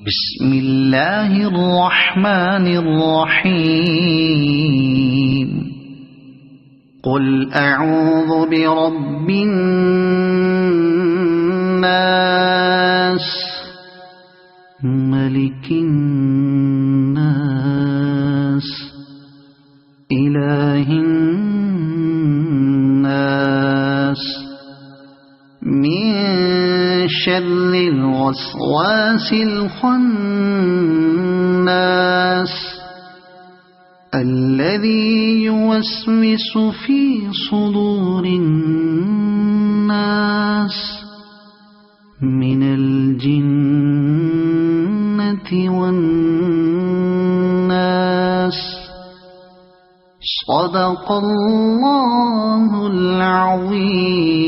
بسم الله الرحمن الرحيم قل أعوذ برب الناس ملك الناس إله الناس من شر الوسواس الخناس الذي يوسوس في صدور الناس من الجنة والناس. صدق الله العظيم.